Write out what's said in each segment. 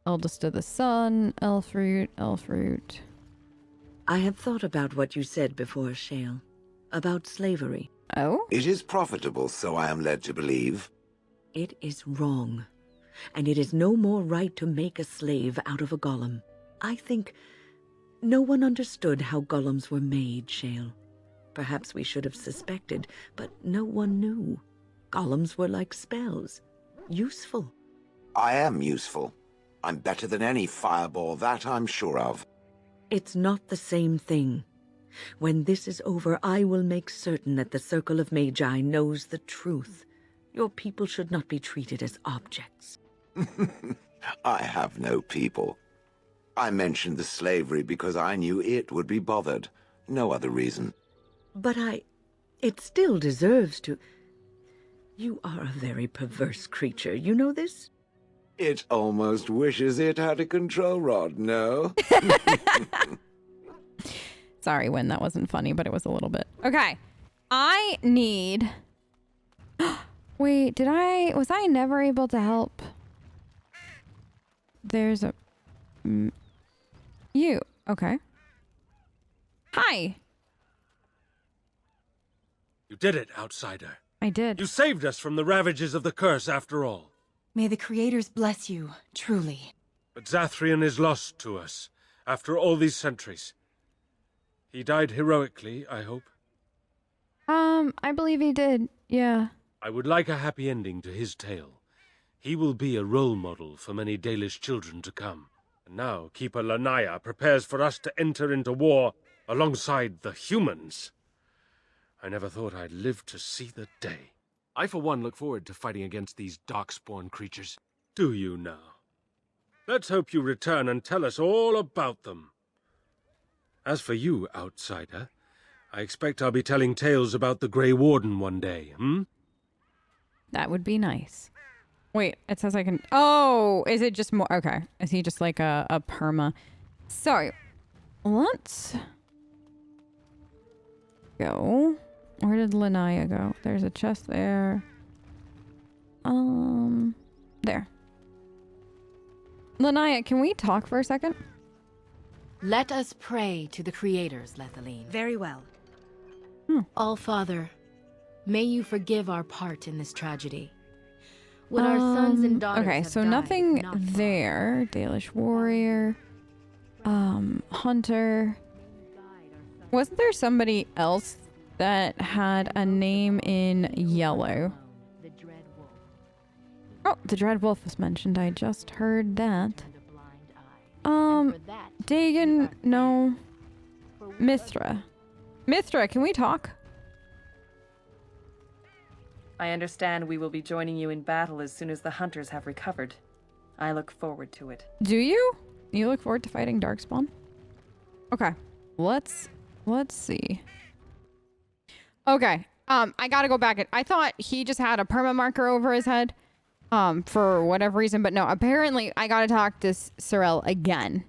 Eldest of the sun, elf root, elf root. I have thought about what you said before, Shale. About slavery. Oh? It is profitable, so I am led to believe. It is wrong. And it is no more right to make a slave out of a golem. I think no one understood how golems were made, Shale. Perhaps we should have suspected, but no one knew. Golems were like spells. Useful. I am useful. I'm better than any fireball, that I'm sure of. It's not the same thing. When this is over, I will make certain that the Circle of Magi knows the truth. Your people should not be treated as objects. I have no people. I mentioned the slavery because I knew it would be bothered. No other reason. But it still deserves to... You are a very perverse creature, you know this? It almost wishes it had a control rod, no? Sorry, Wynn, that wasn't funny, but it was a little bit. Okay. I need... Wait, was I never able to help? There's a... You. Okay. Hi. You did it, outsider. I did. You saved us from the ravages of the curse after all. May the creators bless you, truly. But Zathrian is lost to us, after all these centuries. He died heroically, I hope. I believe he did, yeah. I would like a happy ending to his tale. He will be a role model for many Dalish children to come. And now Keeper Lanaya prepares for us to enter into war alongside the humans. I never thought I'd live to see the day. I, for one, look forward to fighting against these darkspawn creatures. Do you now? Let's hope you return and tell us all about them. As for you, outsider, I expect I'll be telling tales about the Grey Warden one day, That would be nice. Wait, it says I can... Oh, is it just more... Okay. Is he just like a perma? So, let's go. Where did Lanaya go? There's a chest there. There. Lanaya, can we talk for a second? Let us pray to the creators, Lethaline. Very well. All-Father, may you forgive our part in this tragedy. When our sons and daughters Okay, have so died, nothing not far. there. Dalish warrior. Hunter. Wasn't there somebody else that had a name in yellow? The Dread Wolf Oh, the Dread Wolf was mentioned. I just heard that. and a blind eye. And for that, Dagon, no. Mithra. Mithra, can we talk? I understand we will be joining you in battle as soon as the hunters have recovered. I look forward to it. Do you? You look forward to fighting Darkspawn? Okay. Let's see. Okay. I gotta go back. I thought he just had a perma marker over his head. For whatever reason, but no, apparently I gotta talk to Sorel again.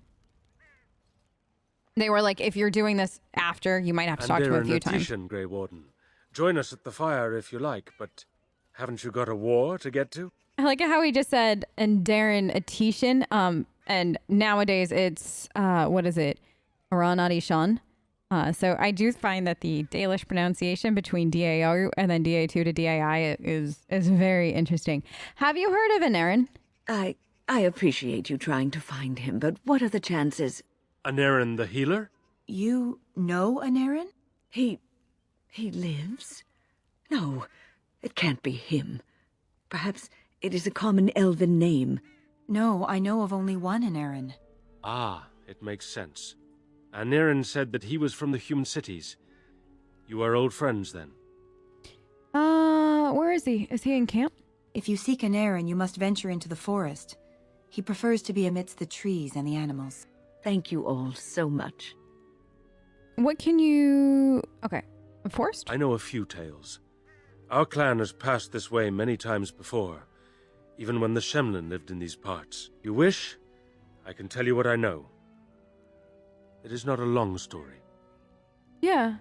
They were like, if you're doing this after, you might have to talk to him a few times. Aneirin, Grey Warden. Join us at the fire if you like, but haven't you got a war to get to? I like how he just said Aneirin Atishan. And nowadays it's what is it? Aran Adishan. So I do find that the Dalish pronunciation between DAO and then DA2 to DAI is very interesting. Have you heard of Aneirin? I appreciate you trying to find him, but what are the chances? Aneirin the healer? You know Aneirin? He lives? No, it can't be him. Perhaps it is a common elven name. No, I know of only one Aneirin. Ah, it makes sense. Aneirin said that he was from the human cities. You are old friends, then? Where is he? Is he in camp? If you seek Aneirin, you must venture into the forest. He prefers to be amidst the trees and the animals. Thank you all so much. What can you... Okay. Forced? I know a few tales. Our clan has passed this way many times before, even when the Shemlin lived in these parts. You wish? I can tell you what I know. It is not a long story. Yeah.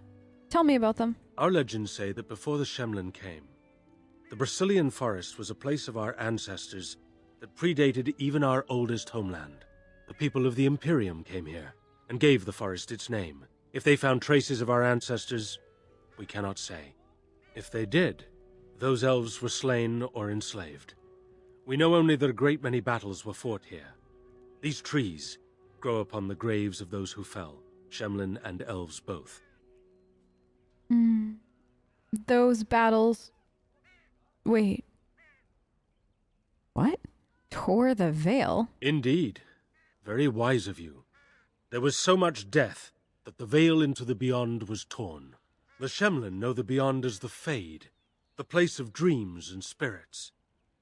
Tell me about them. Our legends say that before the Shemlin came, the Brazilian forest was a place of our ancestors that predated even our oldest homeland. The people of the Imperium came here and gave the forest its name. If they found traces of our ancestors, we cannot say. If they did, those elves were slain or enslaved. We know only that a great many battles were fought here. These trees grow upon the graves of those who fell, Shemlin and elves both. Those battles... Wait. What? Tore the veil? Indeed. Very wise of you. There was so much death that the veil into the beyond was torn. The Shemlin know the beyond as the Fade, the place of dreams and spirits.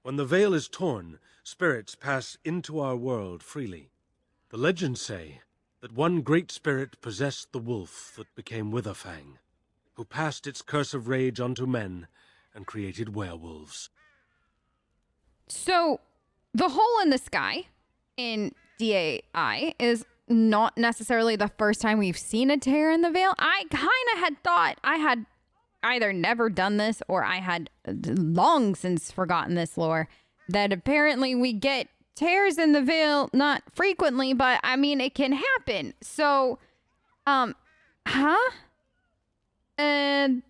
When the veil is torn, spirits pass into our world freely. The legends say that one great spirit possessed the wolf that became Witherfang, who passed its curse of rage onto men and created werewolves. So, the hole in the sky in DAI is not necessarily the first time we've seen a tear in the veil. I kind of had thought I had either never done this or I had long since forgotten this lore, that apparently we get tears in the veil, not frequently, but I mean, it can happen. So, And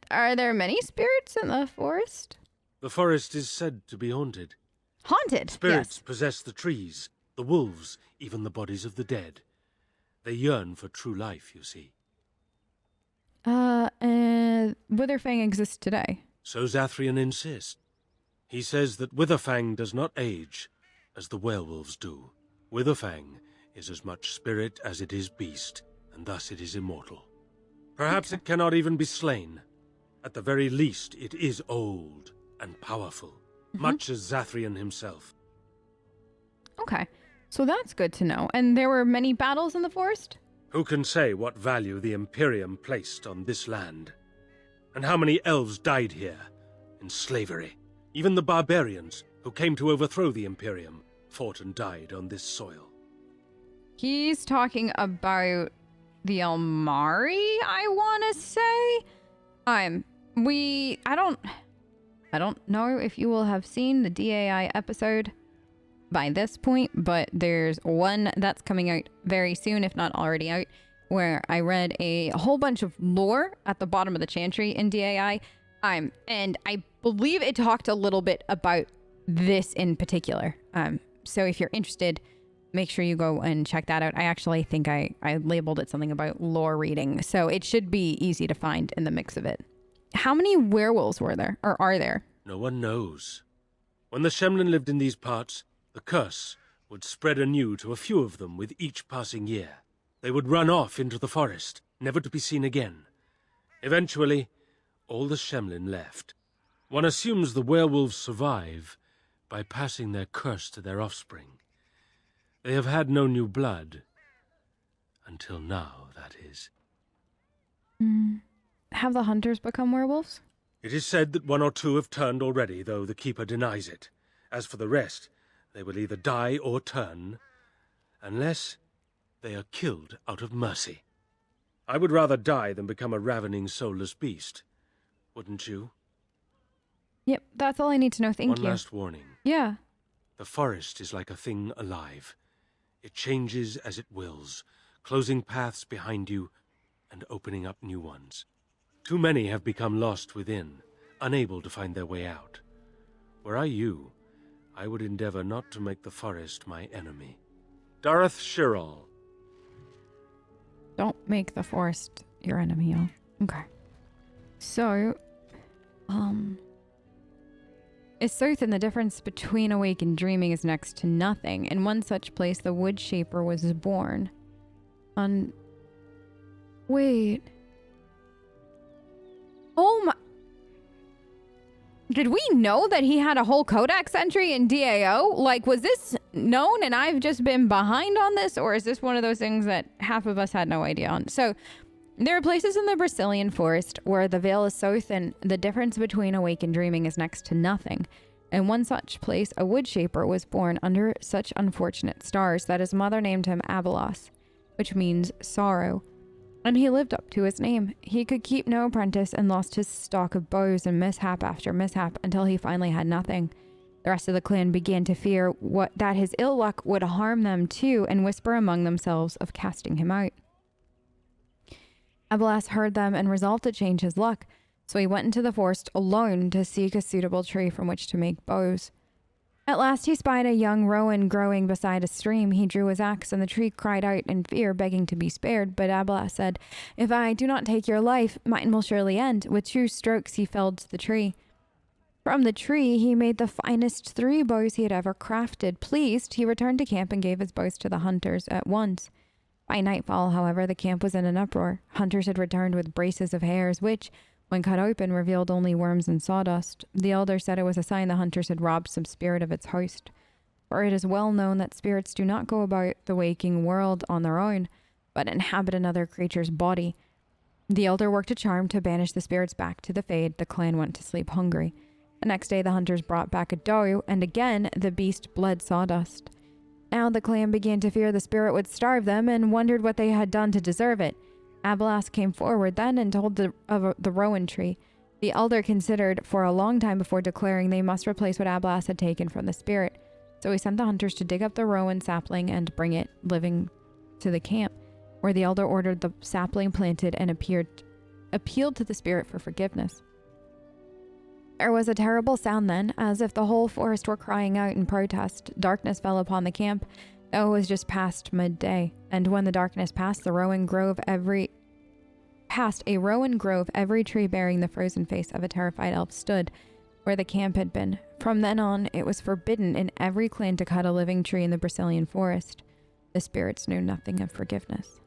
are there many spirits in the forest? The forest is said to be haunted. Haunted? Spirits Yes. possess the trees, the wolves, even the bodies of the dead. They yearn for true life, you see. And Witherfang exists today. So Zathrian insists. He says that Witherfang does not age as the werewolves do. Witherfang is as much spirit as it is beast, and thus it is immortal. Perhaps it cannot even be slain. At the very least, it is old and powerful, much as Zathrian himself. Okay, so that's good to know. And there were many battles in the forest? Who can say what value the Imperium placed on this land? And how many elves died here in slavery? Even the barbarians who came to overthrow the Imperium fought and died on this soil. He's talking about the Emmery, I want to say. I don't know if you will have seen the DAI episode by this point, but there's one that's coming out very soon, if not already out, where I read a whole bunch of lore at the bottom of the Chantry in DAI. And I believe it talked a little bit about this in particular. So if you're interested, make sure you go and check that out. I actually think I labeled it something about lore reading, so it should be easy to find in the mix of it. How many werewolves were there, or are there? No one knows. When the Shemlin lived in these parts, the curse would spread anew to a few of them with each passing year. They would run off into the forest, never to be seen again. Eventually, all the Shemlin left. One assumes the werewolves survive by passing their curse to their offspring. They have had no new blood. Until now, that is. Have the hunters become werewolves? It is said that one or two have turned already, though the Keeper denies it. As for the rest, they will either die or turn, unless they are killed out of mercy. I would rather die than become a ravening, soulless beast. Wouldn't you? Yep, that's all I need to know. Thank you. One last warning. Yeah. The forest is like a thing alive. It changes as it wills, closing paths behind you and opening up new ones. Too many have become lost within, unable to find their way out. Were I you, I would endeavor not to make the forest my enemy. Dareth Shirral. Don't make the forest your enemy, y'all. Okay. So, is certain the difference between awake and dreaming is next to nothing. In one such place, the wood shaper was born. Wait. Oh my... Did we know that he had a whole codex entry in DAO? Like, was this known and I've just been behind on this? Or is this one of those things that half of us had no idea on? So, there are places in the Brazilian forest where the veil is so thin, the difference between awake and dreaming is next to nothing. In one such place, a wood shaper was born under such unfortunate stars that his mother named him Abelos, which means sorrow. And he lived up to his name. He could keep no apprentice and lost his stock of bows and mishap after mishap until he finally had nothing. The The rest of the clan began to fear that his ill luck would harm them too, and whisper among themselves of casting him out. Abelas heard them and resolved to change his luck, so he went into the forest alone to seek a suitable tree from which to make bows. At last he spied a young rowan growing beside a stream. He drew his axe, and the tree cried out in fear, begging to be spared. But Abelas said, "If I do not take your life, mine will surely end." With 2 strokes he felled the tree. From the tree he made the finest 3 bows he had ever crafted. Pleased, he returned to camp and gave his bows to the hunters at once. By nightfall, however, the camp was in an uproar. Hunters had returned with braces of hairs, which, when cut open, revealed only worms and sawdust. The elder said it was a sign the hunters had robbed some spirit of its host. For it is well known that spirits do not go about the waking world on their own, but inhabit another creature's body. The elder worked a charm to banish the spirits back to the Fade. The clan went to sleep hungry. The next day the hunters brought back a doe, and again the beast bled sawdust. Now the clan began to fear the spirit would starve them, and wondered what they had done to deserve it. Abelas came forward then and told of the rowan tree. The elder considered for a long time before declaring they must replace what Abelas had taken from the spirit. So he sent the hunters to dig up the rowan sapling and bring it living to the camp, where the elder ordered the sapling planted and appealed to the spirit for forgiveness. There was a terrible sound then, as if the whole forest were crying out in protest. Darkness fell upon the camp, though it was just past midday, and when the darkness passed, a rowan grove, every tree bearing the frozen face of a terrified elf stood where the camp had been. From then on, it was forbidden in every clan to cut a living tree in the Brazilian forest. The spirits knew nothing of forgiveness.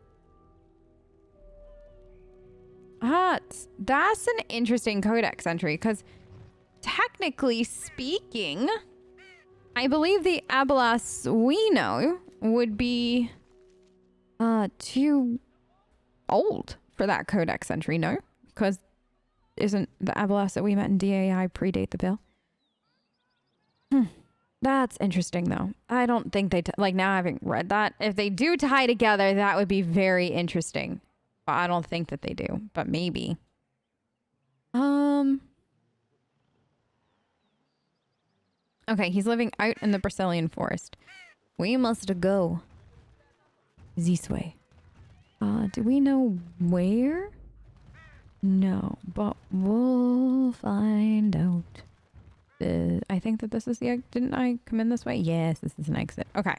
That's an interesting codex entry, because technically speaking, I believe the Abelas we know would be too old for that codex entry, no? Because isn't the Abelas that we met in DAI predate the bill? That's interesting, though. I don't think they... now having read that, if they do tie together, that would be very interesting. But I don't think that they do. But maybe. Okay, he's living out in the Brazilian forest. We must go this way. Do we know where? No, but we'll find out. I think that this is the... Didn't I come in this way? Yes, this is an exit. Okay.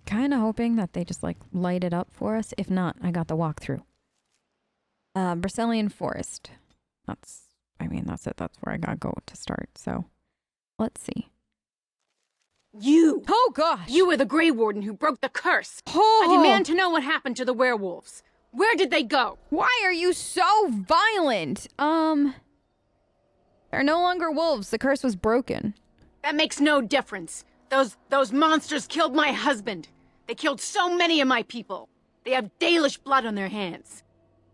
Kind of hoping that they just, light it up for us. If not, I got the walkthrough. Brazilian forest. That's it. That's where I gotta go to start, so... Let's see. You! Oh, gosh! You were the Grey Warden who broke the curse! Oh! I demand to know what happened to the werewolves. Where did they go? Why are you so violent? They're no longer wolves. The curse was broken. That makes no difference. Those monsters killed my husband. They killed so many of my people. They have Dalish blood on their hands.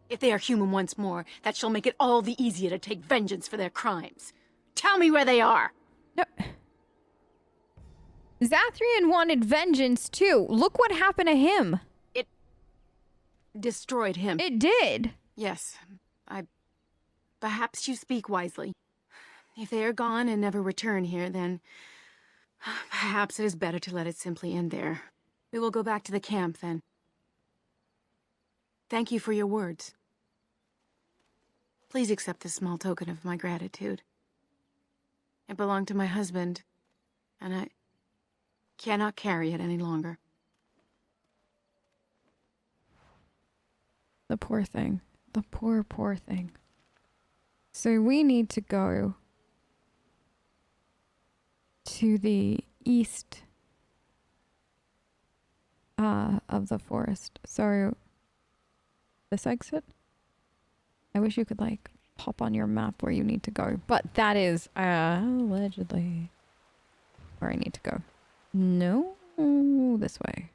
If they are human once more, that shall make it all the easier to take vengeance for their crimes. Tell me where they are. No. Zathrian wanted vengeance too. Look what happened to him. It destroyed him. It did. Yes. Perhaps you speak wisely. If they are gone and never return here, then perhaps it is better to let it simply end there. We will go back to the camp then. Thank you for your words. Please accept this small token of my gratitude. It belonged to my husband, and I cannot carry it any longer. The poor thing. The poor, poor thing. So we need to go to the east of the forest. So this exit? I wish you could pop on your map where you need to go. But that is allegedly where I need to go. No, this way.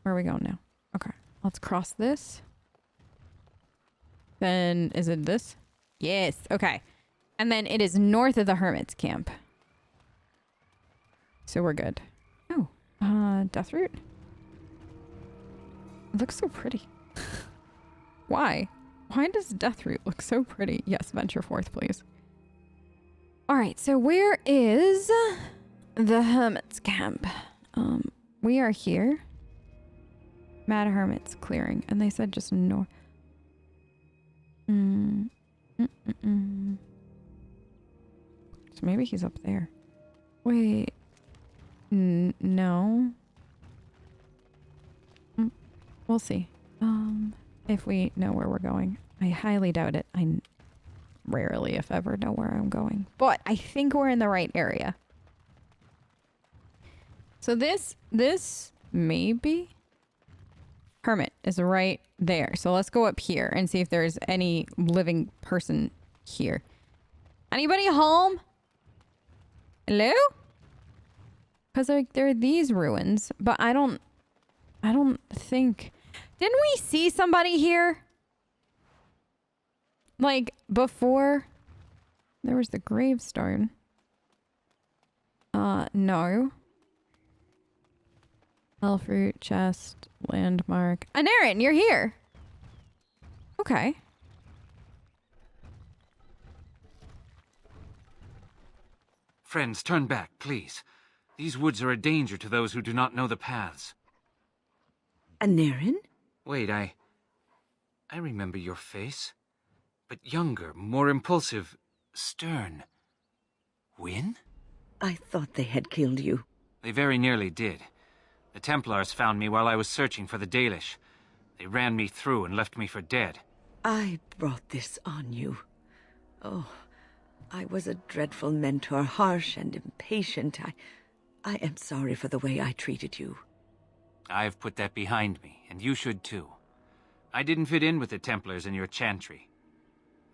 Where are we going now? Okay, let's cross this. Then is it this? Yes, okay. And then it is north of the Hermit's camp. So we're good. Oh, Deathroot? It looks so pretty. Why? Why does Deathroot look so pretty? Yes, venture forth, please. All right, so where is the hermit's camp? We are here. Mad Hermit's clearing, and they said just north. So maybe he's up there. Wait. No. We'll see. If we know where we're going. I highly doubt it. I rarely, if ever, know where I'm going. But I think we're in the right area. So this maybe hermit is right there. So let's go up here and see if there's any living person here. Anybody home? Hello? Because like there are these ruins, but I don't think. Didn't we see somebody here? Like before there was the gravestone. No. Elfroot, chest, landmark. Aneirin, you're here. Okay. Friends, turn back, please. These woods are a danger to those who do not know the paths. Aneirin? Wait, I remember your face. But younger, more impulsive, stern. Wynne? I thought they had killed you. They very nearly did. The Templars found me while I was searching for the Dalish. They ran me through and left me for dead. I brought this on you. Oh, I was a dreadful mentor, harsh and impatient. I am sorry for the way I treated you. I've put that behind me, and you should too. I didn't fit in with the Templars in your chantry.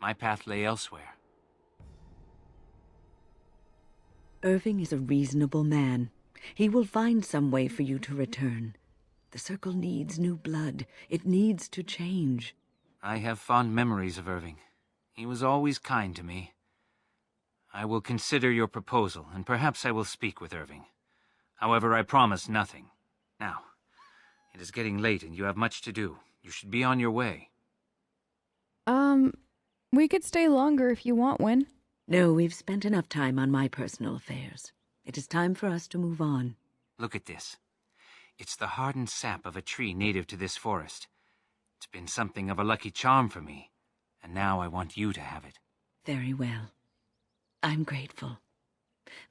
My path lay elsewhere. Irving is a reasonable man. He will find some way for you to return. The Circle needs new blood. It needs to change. I have fond memories of Irving. He was always kind to me. I will consider your proposal, and perhaps I will speak with Irving. However, I promise nothing. Now, it is getting late and you have much to do. You should be on your way. We could stay longer if you want, Wynne. No, we've spent enough time on my personal affairs. It is time for us to move on. Look at this. It's the hardened sap of a tree native to this forest. It's been something of a lucky charm for me, and now I want you to have it. Very well. I'm grateful.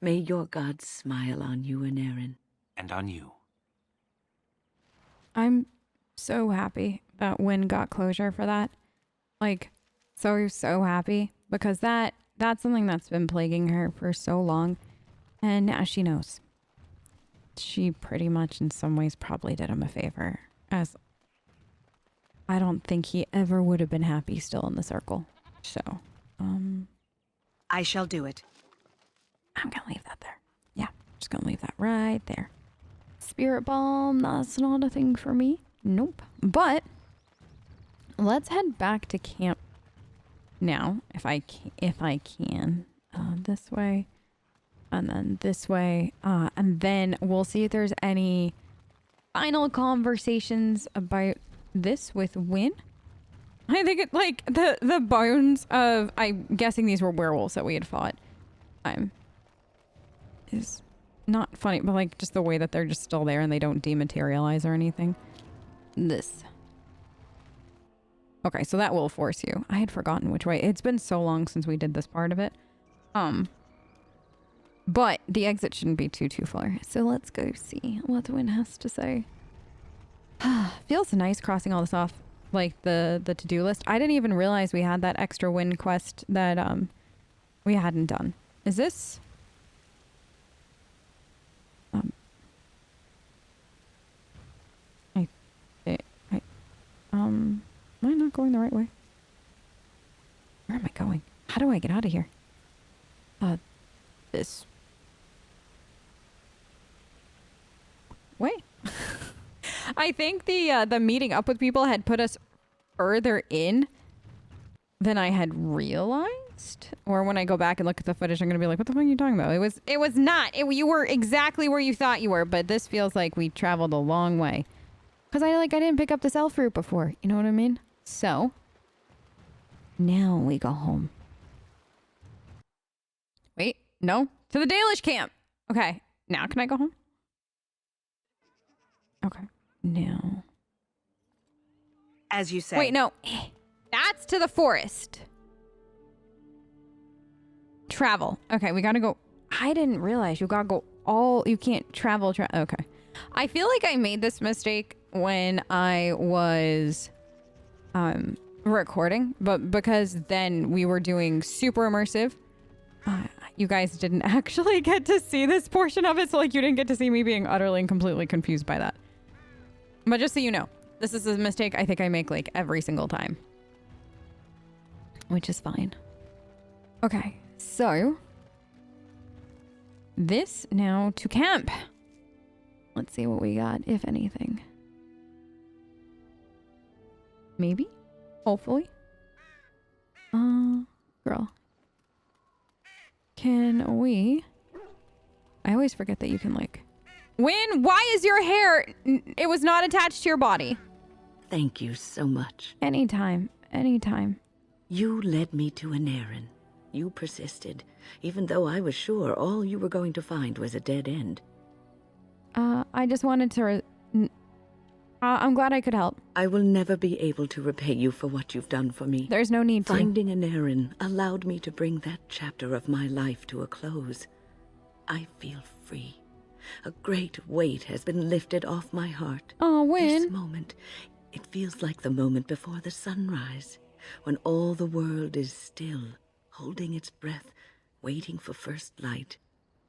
May your gods smile on you, Aneirin. And on you. I'm so happy that Wynne got closure for that. Like, so happy. Because that's something that's been plaguing her for so long. And now she knows. She pretty much in some ways probably did him a favor. As I don't think he ever would have been happy still in the circle. So, I shall do it. I'm gonna leave that there. Yeah, just gonna leave that right there. Spirit Balm, that's not a thing for me. Nope. But let's head back to camp now, if I can. This way, and then this way, and then we'll see if there's any final conversations about this with Wynne. I think it like the bones of, I'm guessing these were werewolves that we had fought. Is not funny, but like just the way that they're just still there and they don't dematerialize or anything. This. Okay, so that will force you. I had forgotten which way. It's been so long since we did this part of it. But the exit shouldn't be too far. So let's go see what Wynne has to say. Feels nice crossing all this off, like the to-do list. I didn't even realize we had that extra Wynne quest that we hadn't done. Is this? Am I not going the right way? Where am I going? How do I get out of here? This way. I think the meeting up with people had put us further in than I had realized. Or when I go back and look at the footage, I'm gonna be like, "What the fuck are you talking about?" It was not. You were exactly where you thought you were, but this feels like we traveled a long way. Because I didn't pick up this elf root before. You know what I mean? So, now we go home. Wait. No? To the Dalish camp. Okay. Now can I go home? Okay. Now. As you say. Wait, no. That's to the forest. Travel. Okay, we gotta go. I didn't realize you gotta go all... You can't travel. Okay. I feel like I made this mistake when I was recording, but because then we were doing super immersive, you guys didn't actually get to see this portion of it, so like you didn't get to see me being utterly and completely confused by that. But just so you know, this is a mistake I think I make like every single time, which is fine. Okay, so this now to camp. Let's see what we got, if anything. Maybe? Hopefully? Girl. Can we... I always forget that you can, like... Win, why is your hair... It was not attached to your body. Thank you so much. Anytime. Anytime. You led me to Aneirin. You persisted, even though I was sure all you were going to find was a dead end. I just wanted to... I'm glad I could help. I will never be able to repay you for what you've done for me. There's no need to. Finding Aneirin allowed me to bring that chapter of my life to a close. I feel free. A great weight has been lifted off my heart. Oh, Win. This moment, it feels like the moment before the sunrise, when all the world is still, holding its breath, waiting for first light.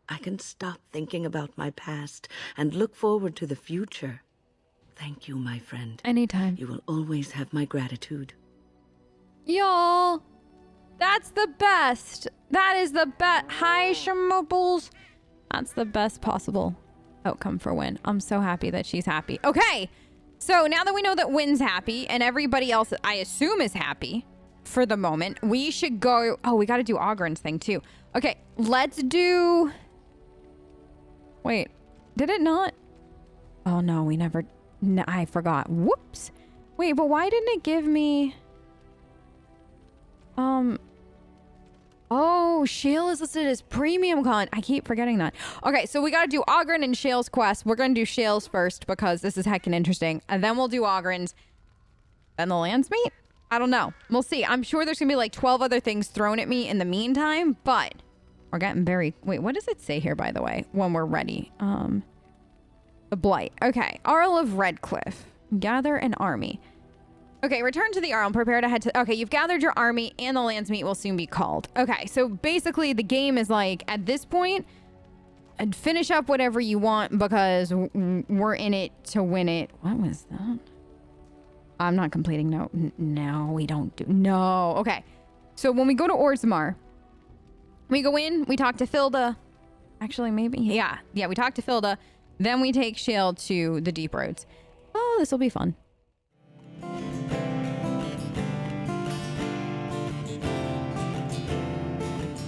I can stop thinking about my past and look forward to the future. Thank you, my friend. Anytime. You will always have my gratitude. Y'all, that's the best. That is the best. Hi, Schmooples. That's the best possible outcome for Win. I'm so happy that she's happy. Okay, so now that we know that Win's happy and everybody else, I assume, is happy for the moment, we should go... Oh, we got to do Ogren's thing, too. Okay, let's do... Wait, did it not? Oh, no, we never... No, I forgot. Whoops. Wait, but why didn't it give me... Oh, Shale is listed as premium content. I keep forgetting that. Okay, so we got to do Ogren and Shale's quest. We're going to do Shale's first because this is heckin' interesting. And then we'll do Ogren's. Then the Landsmeet? I don't know. We'll see. I'm sure there's going to be like 12 other things thrown at me in the meantime, but we're getting very... Wait, what does it say here, by the way, when we're ready? The Blight. Okay. Arl of Redcliffe. Gather an army. Okay, return to the Arl. Prepare to head to... Okay, you've gathered your army and the Landsmeet will soon be called. Okay, so basically the game is like, at this point, finish up whatever you want because we're in it to win it. What was that? I'm not completing. No, no, we don't do... No. Okay. So when we go to Orzammar, we go in, we talk to Filda. Actually, maybe... Yeah, we talk to Filda. Then we take Shale to the Deep Roads. Oh, this will be fun.